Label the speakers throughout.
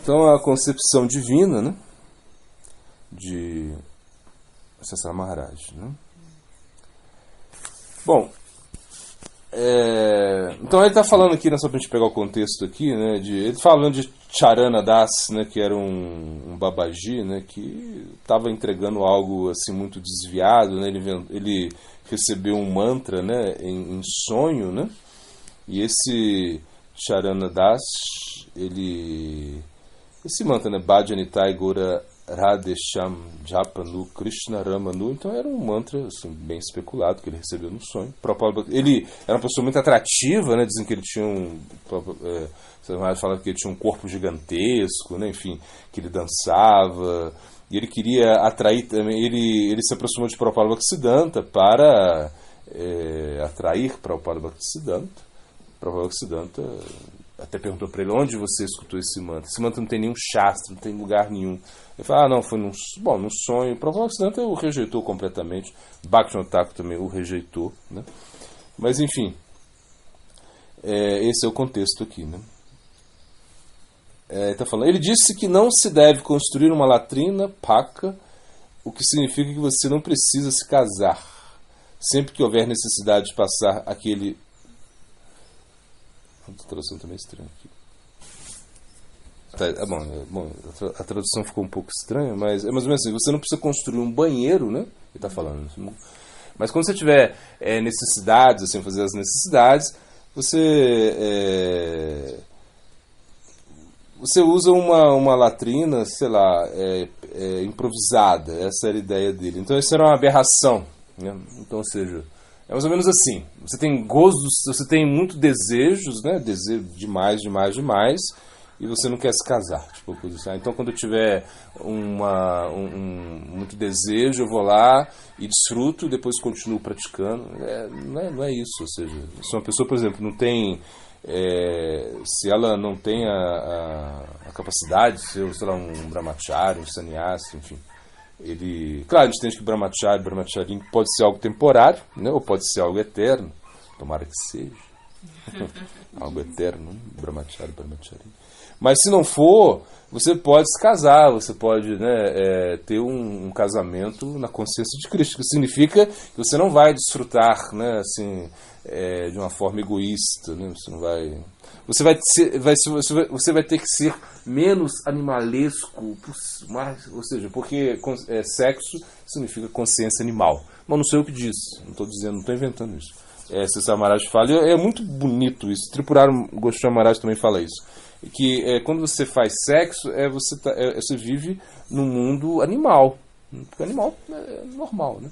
Speaker 1: Então a concepção divina, né, de Sasana Maharaj, né? Bom, então ele está falando aqui, né, só para a gente pegar o contexto aqui, né, ele falando de Charana Das, né, que era um babaji, né, que estava entregando algo assim muito desviado, né, ele recebeu um mantra, né, em sonho, né, e esse Charana Das, esse mantra, né, Bhajanitai Gora Radesham Japanu Krishna Ramanu, então era um mantra assim, bem especulado que ele recebeu no sonho. Ele era uma pessoa muito atrativa, né? Dizem que ele tinha fala que ele tinha um corpo gigantesco, né? Enfim, que ele dançava, e ele queria atrair também, ele se aproximou de Prabhupada Bhaktisiddhanta para atrair Prabhupada Bhaktisiddhanta. Prabhupada Bhaktisiddhanta até perguntou para ele: onde você escutou esse mantra? Esse mantra não tem nenhum shastra, não tem lugar nenhum. Ele falou: não, foi num sonho. O Prabhupada Bhaktisiddhanta o rejeitou completamente. Bhaktivinoda Thakur também o rejeitou, né? Mas enfim, esse é o contexto aqui, né? Tá falando, ele disse que não se deve construir uma latrina paca, o que significa que você não precisa se casar. Sempre que houver necessidade de passar aquele... A tradução também é estranha aqui. A tradução ficou um pouco estranha, mas é mais ou menos assim: você não precisa construir um banheiro, né? Ele está falando. Mas quando você tiver necessidades, assim, fazer as necessidades, você usa uma latrina, sei lá, improvisada. Essa era a ideia dele. Então isso era uma aberração, né? Então, ou seja, é mais ou menos assim: você tem gozos, você tem muito desejos, né? Desejo demais, e você não quer se casar, tipo, então quando eu tiver muito desejo, eu vou lá e desfruto e depois continuo praticando. Não é isso. Ou seja, se uma pessoa, por exemplo, não tem, se ela não tem a capacidade de ser, sei lá, um brahmachari, um sannyasi, enfim, claro, a gente entende que brahmachari pode ser algo temporário, né, ou pode ser algo eterno, tomara que seja algo eterno, brahmachari. Mas se não for, você pode se casar, você pode, né, ter um casamento na consciência de Cristo, que significa que você não vai desfrutar, né, assim, de uma forma egoísta, né, você vai ter que ser menos animalesco, ou seja, porque sexo significa consciência animal. Mas não sei o que disse, não estou dizendo, não estou inventando isso. Sasana Maharaj fala, é muito bonito isso. Tripurari Goswami Maharaj também fala isso, que quando você faz sexo, você vive num mundo animal, porque animal é normal, né?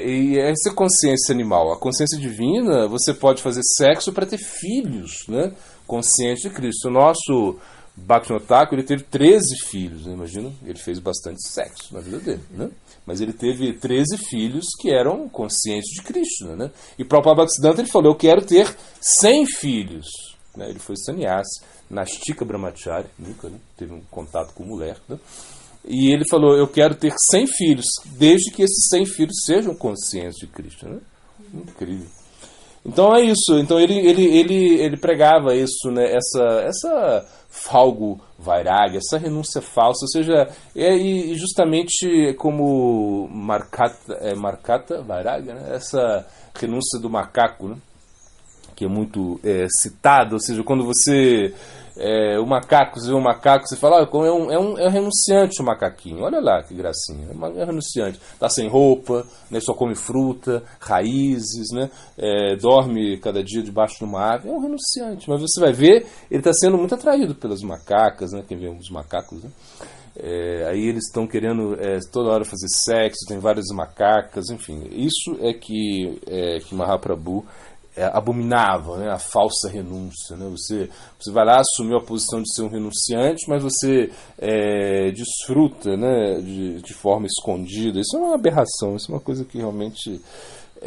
Speaker 1: E essa consciência animal, a consciência divina, você pode fazer sexo para ter filhos, né? Consciente de Cristo. O nosso Bhaktivinoda Thakur, ele teve 13 filhos, né? Imagina, ele fez bastante sexo na vida dele, né? Mas ele teve 13 filhos que eram conscientes de Krishna, né? E Prabhupada Bhaktisiddhanta, ele falou: eu quero ter 100 filhos. Né? Ele foi sannyasi, Nastika Brahmachari, nunca, né, teve um contato com mulher, né? E ele falou: eu quero ter 100 filhos, desde que esses 100 filhos sejam conscientes de Krishna, né? Incrível. Então é isso. Então ele pregava isso, né? Essa falgo vairagya, essa renúncia falsa, ou seja, e justamente como markata vairagya, né? Essa renúncia do macaco, né? Que é muito citado, ou seja, quando você você vê um macaco, você fala: é um renunciante o macaquinho, olha lá que gracinha, é um renunciante, está sem roupa, né, só come fruta, raízes, né, dorme cada dia debaixo de uma árvore, é um renunciante, mas você vai ver, ele está sendo muito atraído pelas macacas, né, quem vê os macacos, né? Aí eles estão querendo toda hora fazer sexo, tem várias macacas, enfim, isso que Mahaprabhu abominável, né? A falsa renúncia, né? Você vai lá, assumiu a posição de ser um renunciante, mas você desfruta, né? de forma escondida. Isso é uma aberração, isso é uma coisa que realmente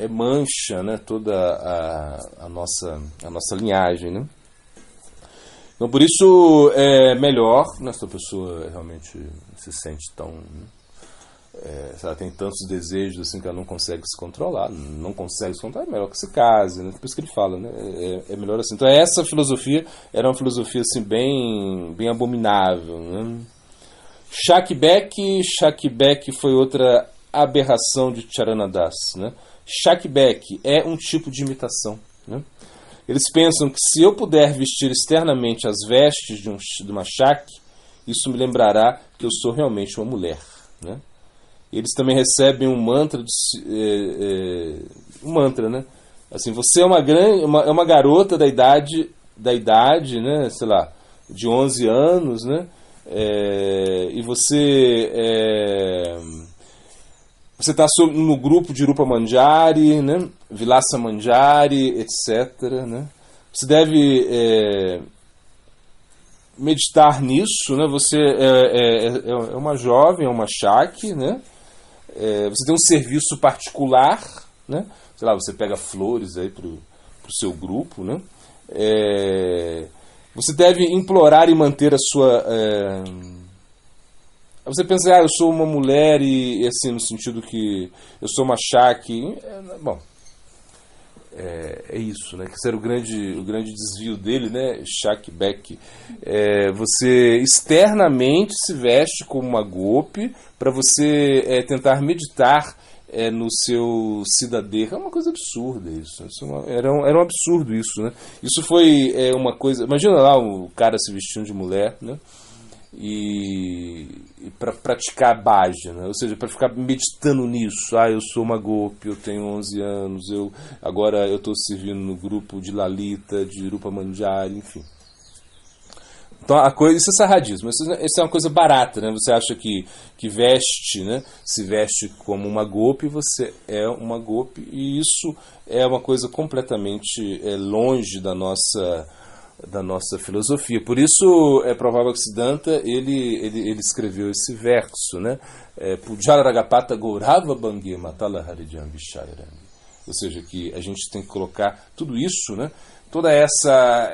Speaker 1: mancha, né? Toda a nossa linhagem, né? Então, por isso é melhor, né? Se a pessoa realmente se sente tão... se ela tem tantos desejos assim que ela não consegue se controlar, é melhor que se case, né? Por isso que ele fala, né? É melhor assim. Então essa filosofia era uma filosofia assim bem abominável, né? Shakbek foi outra aberração de Charanadas, né? Shakbek é um tipo de imitação, né? Eles pensam que se eu puder vestir externamente as vestes de uma Shak, isso me lembrará que eu sou realmente uma mulher, né? Eles também recebem um mantra, né? Assim, você é uma garota da idade, né? Sei lá, de 11 anos, né? E você está no grupo de Rupa Manjari, né? Vilasa Manjari, etc., né? Você deve meditar nisso, né? Você é uma jovem, é uma Shaki, né? Você tem um serviço particular, né? Sei lá, você pega flores aí pro seu grupo, né? Você deve implorar e manter a sua... Você pensa, eu sou uma mulher e assim, no sentido que eu sou uma Shaki. Bom, é isso, né? Que esse era o grande desvio dele, né? Shakbek. Você externamente se veste como uma gopi para você tentar meditar no seu cidadê. É uma coisa absurda isso. Era um absurdo isso, né? Isso foi uma coisa... Imagina lá o cara se vestindo de mulher, né? E para praticar bhajana, ou seja, para ficar meditando nisso. Eu sou uma gopi, eu tenho 11 anos, agora eu estou servindo no grupo de Lalita, de Rupa Manjari, enfim. Então isso é sarradismo, isso é uma coisa barata, né? Você acha que veste, né? Se veste como uma gopi, você é uma gopi, e isso é uma coisa completamente longe da nossa filosofia. Por isso, Prabhupada ele escreveu esse verso, né? Pujara Ragapata Gaurava Bangi Matala Harijam Vishayarami. Ou seja, que a gente tem que colocar tudo isso, né? Toda essa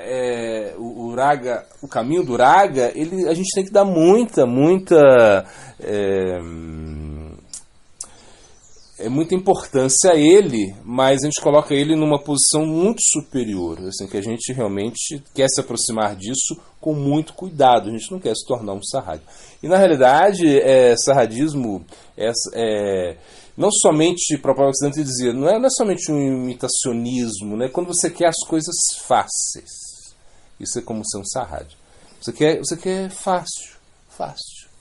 Speaker 1: o raga, o caminho do raga, a gente tem que dar muita muita importância a ele, mas a gente coloca ele numa posição muito superior, assim, que a gente realmente quer se aproximar disso com muito cuidado, a gente não quer se tornar um sarradi. E na realidade, sarradismo não somente, o próprio Occidente dizia, não é somente um imitacionismo, né? Quando você quer as coisas fáceis, isso é como ser um sarradi. Você quer fácil,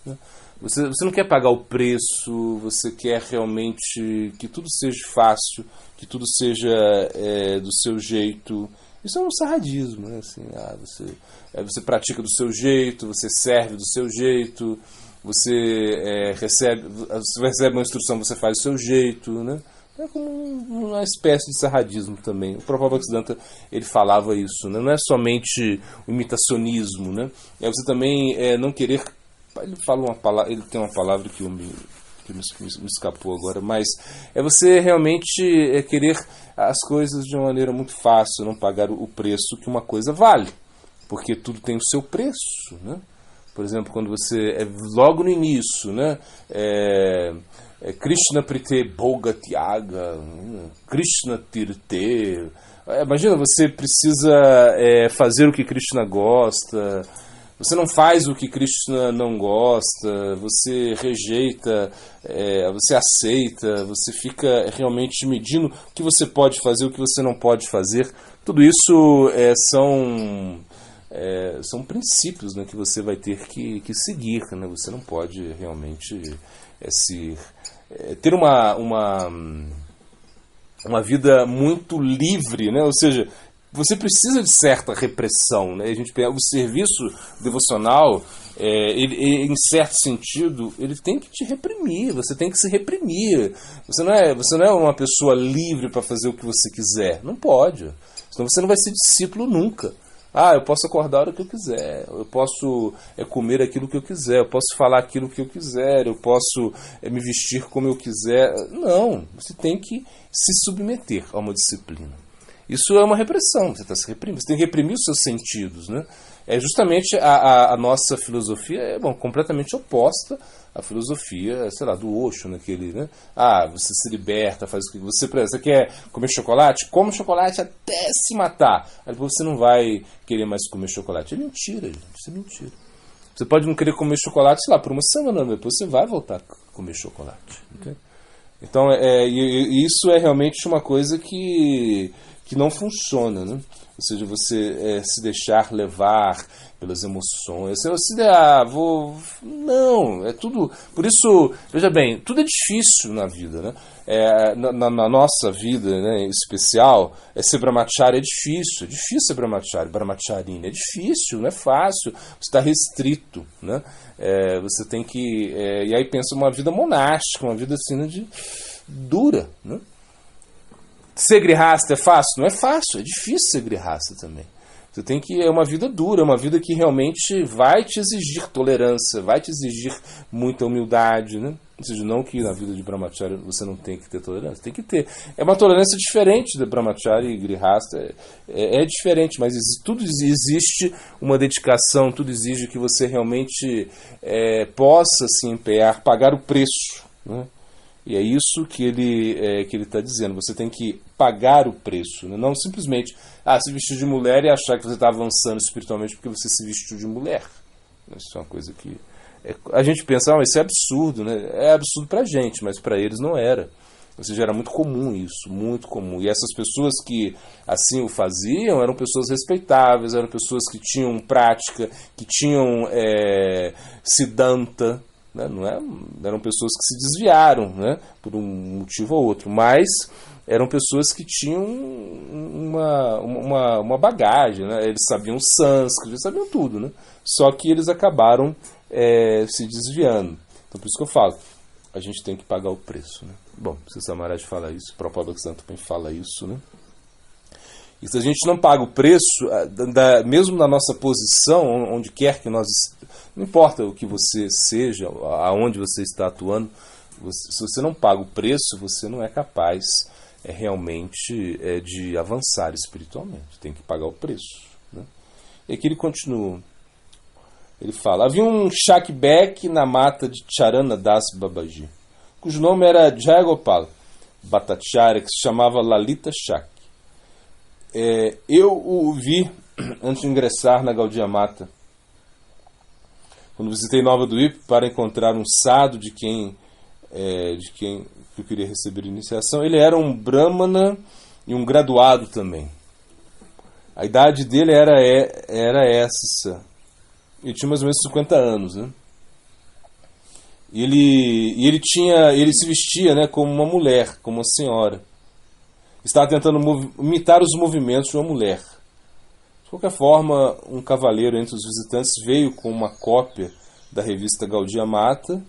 Speaker 1: né? Você não quer pagar o preço, você quer realmente que tudo seja fácil, que tudo seja do seu jeito. Isso é um sarradismo, né? Assim, você pratica do seu jeito, você serve do seu jeito, você recebe uma instrução, você faz do seu jeito, né? É como uma espécie de sarradismo também. O próprio Bhaktisiddhanta, ele falava isso, né? Não é somente o imitacionismo, né? É você também não querer... Ele fala uma palavra, ele tem uma palavra que me escapou agora, mas é você realmente querer as coisas de uma maneira muito fácil, não pagar o preço que uma coisa vale, porque tudo tem o seu preço, né? Por exemplo, quando você logo no início, né? Krishna Prite Bhogatyaga, Krishna Tirte. Imagina, você precisa fazer o que Krishna gosta. Você não faz o que Krishna não gosta, você rejeita, você aceita, você fica realmente medindo o que você pode fazer, o que você não pode fazer. Tudo isso são princípios, né, que você vai ter que seguir, né? Você não pode realmente ter uma vida muito livre, né? Ou seja, você precisa de certa repressão, né? A gente pega o serviço devocional, ele, em certo sentido, ele tem que te reprimir. Você tem que se reprimir. Você não é uma pessoa livre para fazer o que você quiser. Não pode. Senão você não vai ser discípulo nunca. Eu posso acordar a hora que eu quiser, eu posso comer aquilo que eu quiser, eu posso falar aquilo que eu quiser, eu posso me vestir como eu quiser. Não, você tem que se submeter a uma disciplina. Isso é uma repressão, você está se reprimindo, você tem que reprimir os seus sentidos, né? É justamente a nossa filosofia completamente oposta à filosofia, sei lá, do Osho, naquele, né? Você se liberta, faz o que você quer comer chocolate? Come chocolate até se matar. Aí depois você não vai querer mais comer chocolate. É mentira, gente, isso é mentira. Você pode não querer comer chocolate, sei lá, por uma semana, depois você vai voltar a comer chocolate. Okay? Então, isso é realmente uma coisa que não funciona, né? Ou seja, você se deixar levar pelas emoções. Não, é tudo... Por isso, veja bem, tudo é difícil na vida, né? Na nossa vida, né, em especial, ser brahmachari é difícil ser brahmacharina é difícil, não é fácil, você está restrito, né? Você tem que... e aí pensa uma vida monástica, uma vida assim, né, dura, né? Ser grihasta é fácil? Não é fácil, é difícil ser grihasta também. Você tem que... É uma vida dura, é uma vida que realmente vai te exigir tolerância, vai te exigir muita humildade, né? Ou seja, não que na vida de brahmachari você não tem que ter tolerância, tem que ter. É uma tolerância diferente de brahmachari e grihasta, é diferente, mas tudo existe uma dedicação, tudo exige que você realmente possa se empenhar, pagar o preço, né? E é isso que ele está dizendo. Você tem que pagar o preço, né? Não simplesmente se vestir de mulher e achar que você está avançando espiritualmente porque você se vestiu de mulher. Isso é uma coisa que... a gente pensa, isso é absurdo, né? É absurdo para a gente, mas para eles não era. Ou seja, era muito comum isso, muito comum. E essas pessoas que assim o faziam eram pessoas respeitáveis, eram pessoas que tinham prática, que tinham siddhanta, né? Não eram pessoas que se desviaram, né, por um motivo ou outro, mas eram pessoas que tinham uma bagagem, né? Eles sabiam sânscrito, eles sabiam tudo, né? Só que eles acabaram se desviando. Então por isso que eu falo, a gente tem que pagar o preço, né? Bom, se Samaraj fala isso, o Prabhupada Bhaktisiddhanta também fala isso, né? E se a gente não paga o preço, mesmo na nossa posição, onde quer que nós... Não importa o que você seja, aonde você está atuando, se você não paga o preço, você não é capaz realmente de avançar espiritualmente. Tem que pagar o preço, né? E aqui ele continua. Ele fala, havia um Shakbek na mata de Charana Das Babaji, cujo nome era Jayagopal Bhattacharya, que se chamava Lalita Shak. Eu o vi antes de ingressar na Gaudiya Mata, quando visitei Nova Dvip para encontrar um sadhu de quem eu queria receber iniciação. Ele era um brahmana e um graduado também. A idade dele era essa. Ele tinha mais ou menos 50 anos, né? E ele se vestia, né, como uma mulher, como uma senhora. Estava tentando imitar os movimentos de uma mulher. De qualquer forma, um cavaleiro entre os visitantes veio com uma cópia da revista Gaudiya Mata,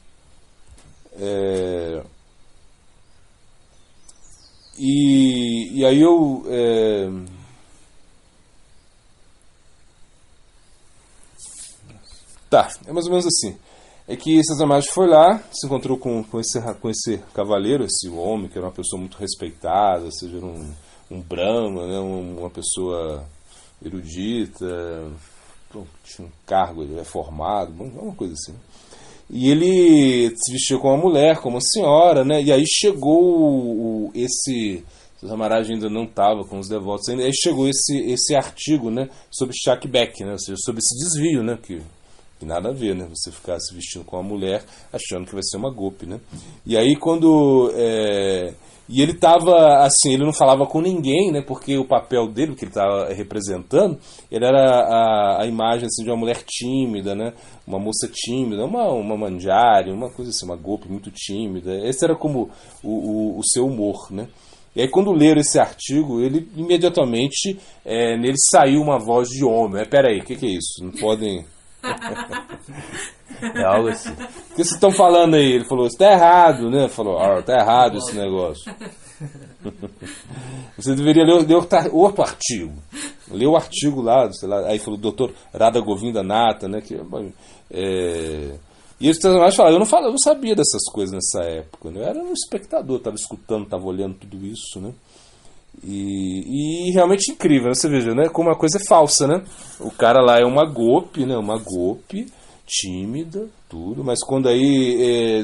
Speaker 1: e aí eu é mais ou menos assim. É que Samaraj foi lá, se encontrou com esse cavaleiro, esse homem, que era uma pessoa muito respeitada, ou seja, era um brahma, né, uma pessoa erudita, tinha um cargo, ele é formado, uma coisa assim. E ele se vestiu como uma mulher, como uma senhora, né? E aí chegou esse... Samaraj ainda não estava com os devotos ainda, aí chegou esse artigo, né, sobre Shakbek, né, ou seja, sobre esse desvio, né, que nada a ver, né, você ficar se vestindo com uma mulher achando que vai ser uma gopi, né? E aí quando... E ele estava assim, ele não falava com ninguém, né, porque o papel dele, que ele estava representando, ele era a imagem assim, de uma mulher tímida, né, uma moça tímida, uma manjari, uma coisa assim, uma gopi muito tímida. Esse era como o seu humor, né? E aí quando leram esse artigo, ele imediatamente, nele saiu uma voz de homem. Peraí, o que é isso? Não podem... É algo assim. O que vocês estão falando aí? Ele falou, está errado, né? Falou, está errado esse negócio. Você deveria ler outro artigo. Ler o artigo lá, sei lá. Aí falou, Dr. Radha Govinda Nata, né? E eles falaram, eu não sabia dessas coisas nessa época, né? Eu era um espectador, estava escutando, estava olhando tudo isso, né? E realmente incrível, né? Você veja, né? Como uma coisa é falsa, né? O cara lá é uma golpe, né? Uma golpe tímida, tudo, mas quando aí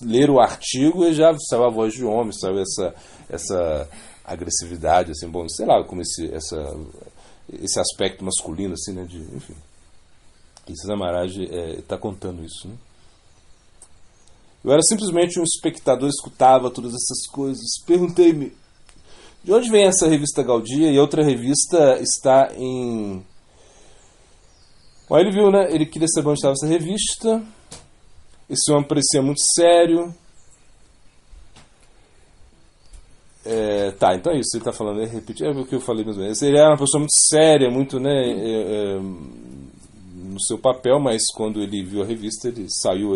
Speaker 1: ler o artigo já saiu a voz de homem, saiu essa agressividade, assim, bom, sei lá, como esse aspecto masculino, assim, né? Enfim. E César Maharaj está contando isso, né? Eu era simplesmente um espectador, escutava todas essas coisas, perguntei-me de onde vem essa revista Gaudia e outra revista está em... Bom, ele viu, né? Ele queria saber onde estava essa revista. Esse homem parecia muito sério. Tá, então é isso. Ele está falando, repetir, é o que eu falei mesmo. Ele era uma pessoa muito séria, muito, né, no seu papel, mas quando ele viu a revista, saiu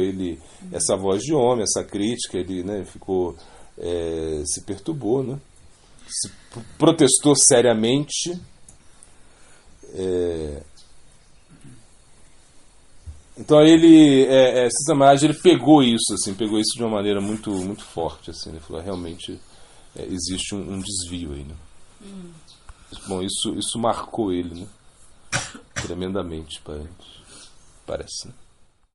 Speaker 1: essa voz de homem, essa crítica, ele, né, ficou, se perturbou, né? Se protestou seriamente. Então César Maharaj, ele pegou isso de uma maneira muito, muito forte, assim, ele falou, realmente existe um desvio aí, né? Bom, isso marcou ele, né? Tremendamente, parece, né?